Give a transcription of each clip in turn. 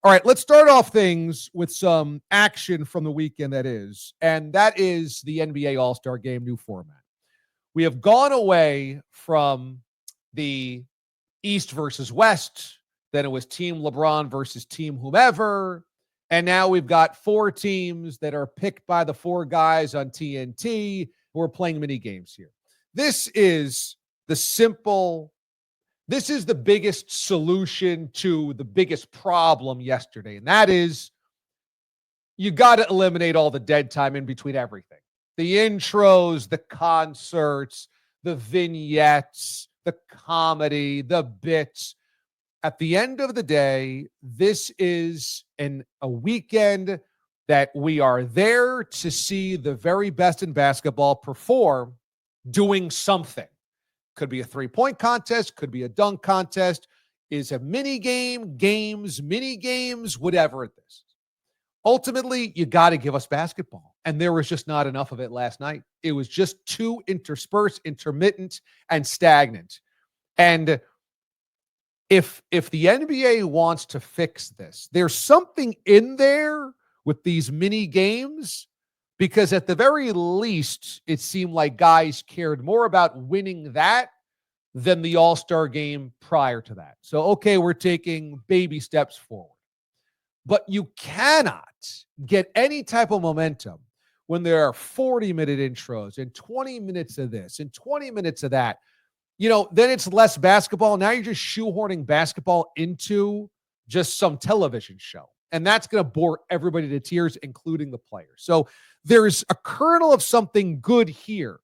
All right, let's start off things with some action from the weekend and that is the NBA All-Star Game new format. We have gone away from the East versus West, then it was Team LeBron versus Team whomever, and now we've got four teams that are picked by the four guys on TNT who are playing mini games here. This is the biggest solution to the biggest problem yesterday, and that is you got to eliminate all the dead time in between everything. The intros, the concerts, the vignettes, the comedy, the bits. At the end of the day, this is a weekend that we are there to see the very best in basketball perform doing something. Could be a three-point contest, could be a dunk contest, is a mini game, mini games, whatever it is. Ultimately, you got to give us basketball. And there was just not enough of it last night. It was just too interspersed, intermittent, and stagnant. And if the NBA wants to fix this, there's something in there with these mini games, because at the very least, it seemed like guys cared more about winning that than the All-Star game prior to that. So, okay, we're taking baby steps forward. But you cannot get any type of momentum when there are 40-minute intros and 20 minutes of this and 20 minutes of that. Then it's less basketball. Now you're just shoehorning basketball into just some television show. And that's going to bore everybody to tears, including the players. So there's a kernel of something good here.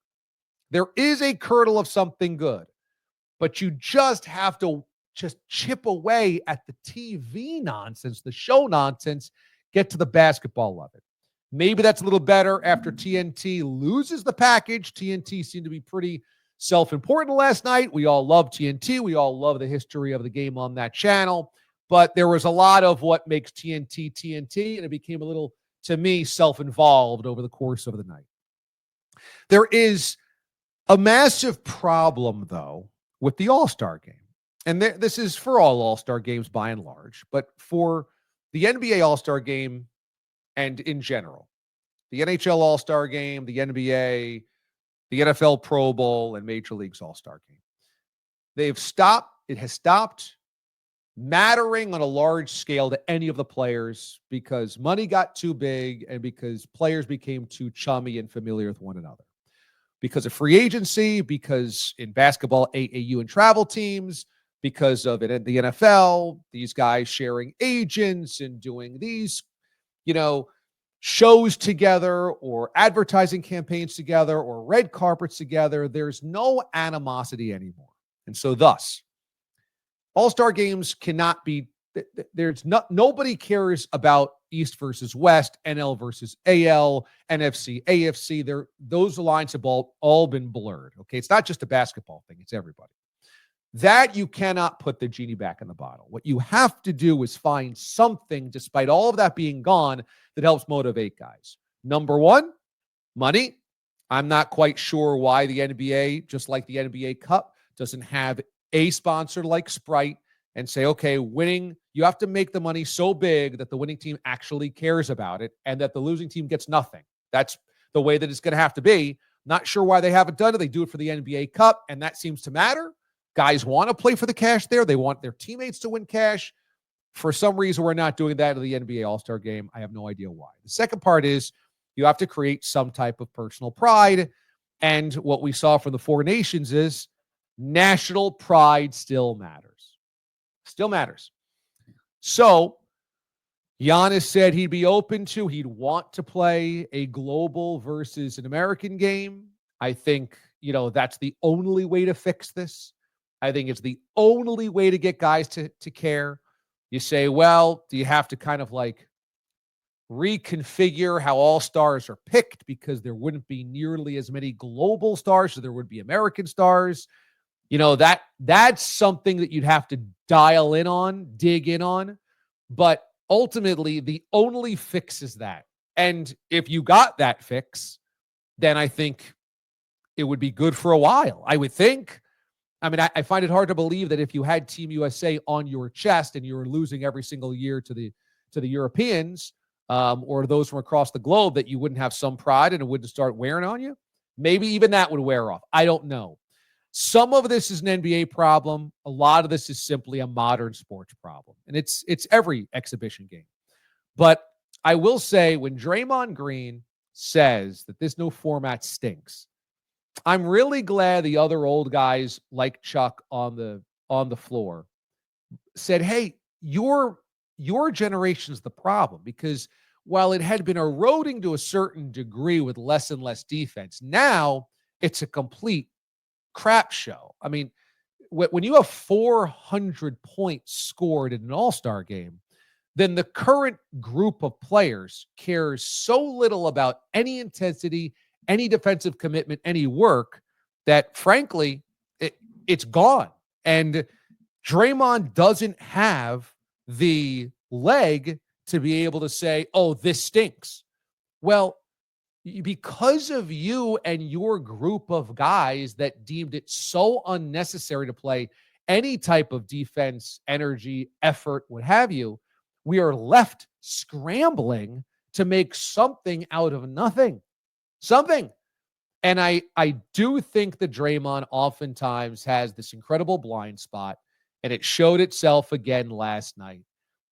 There is a kernel of something good. But you just have to just chip away at the TV nonsense, the show nonsense, get to the basketball of it. Maybe that's a little better after TNT loses the package. TNT seemed to be pretty self-important last night. We all love TNT. We all love the history of the game on that channel. But there was a lot of what makes TNT TNT, and it became a little, to me, self-involved over the course of the night. There is a massive problem, though, with the All-Star game. And this is for all All-Star games by and large, but for the NBA All-Star game and in general, the NHL All-Star game, the NBA, the NFL Pro Bowl, and Major League's All-Star game. It has stopped mattering on a large scale to any of the players because money got too big and because players became too chummy and familiar with one another. Because of free agency, because in basketball, AAU and travel teams, because of it in the NFL, these guys sharing agents and doing these, shows together or advertising campaigns together or red carpets together. There's no animosity anymore. And so thus, All-Star games cannot be, nobody cares about East versus West, NL versus AL, NFC, AFC. Those lines have all been blurred. Okay. It's not just a basketball thing. It's everybody. That you cannot put the genie back in the bottle. What you have to do is find something, despite all of that being gone, that helps motivate guys. Number one, money. I'm not quite sure why the NBA, just like the NBA Cup, doesn't have a sponsor like Sprite and say, okay, winning, you have to make the money so big that the winning team actually cares about it and that the losing team gets nothing. That's the way that it's going to have to be. Not sure why they haven't done it. They do it for the NBA Cup, and that seems to matter. Guys want to play for the cash there. They want their teammates to win cash. For some reason, we're not doing that in the NBA All-Star game. I have no idea why. The second part is you have to create some type of personal pride. And what we saw from the Four Nations is national pride still matters. Still matters. So Giannis said he'd want to play a global versus an American game. I think, that's the only way to fix this. I think it's the only way to get guys to care. You say, well, do you have to kind of like reconfigure how all stars are picked because there wouldn't be nearly as many global stars, so there would be American stars? That's something that you'd have to dial in on, dig in on. But ultimately, the only fix is that. And if you got that fix, then I think it would be good for a while. I would think. I mean, I find it hard to believe that if you had Team USA on your chest and you were losing every single year to the to the Europeans or those from across the globe that you wouldn't have some pride and it wouldn't start wearing on you. Maybe even that would wear off. I don't know. Some of this is an NBA problem. A lot of this is simply a modern sports problem. And it's every exhibition game. But I will say when Draymond Green says that this new format stinks, I'm really glad the other old guys like Chuck on the floor said, hey, your generation's the problem, because while it had been eroding to a certain degree with less and less defense, now it's a complete crap show. I mean, when you have 400 points scored in an all-star game, then the current group of players cares so little about any intensity, any defensive commitment, any work, that frankly, it's gone. And Draymond doesn't have the leg to be able to say, oh, this stinks. Well, because of you and your group of guys that deemed it so unnecessary to play any type of defense, energy, effort, what have you, we are left scrambling to make something out of nothing. Something. And I do think that Draymond oftentimes has this incredible blind spot, and it showed itself again last night.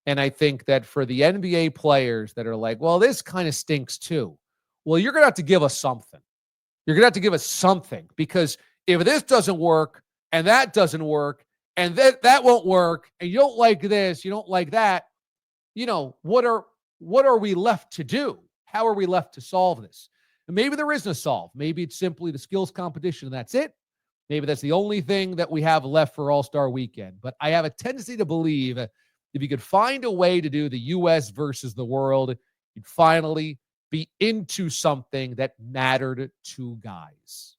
And I think that for the NBA players that are like, well, this kind of stinks too. Well, you're going to have to give us something. You're going to have to give us something, because if this doesn't work and that doesn't work and that won't work and you don't like this, you don't like that, what are we left to do? How are we left to solve this? And maybe there isn't a solve. Maybe it's simply the skills competition and that's it. Maybe that's the only thing that we have left for All-Star Weekend. But I have a tendency to believe if you could find a way to do the U.S. versus the world, you'd finally be into something that mattered to guys.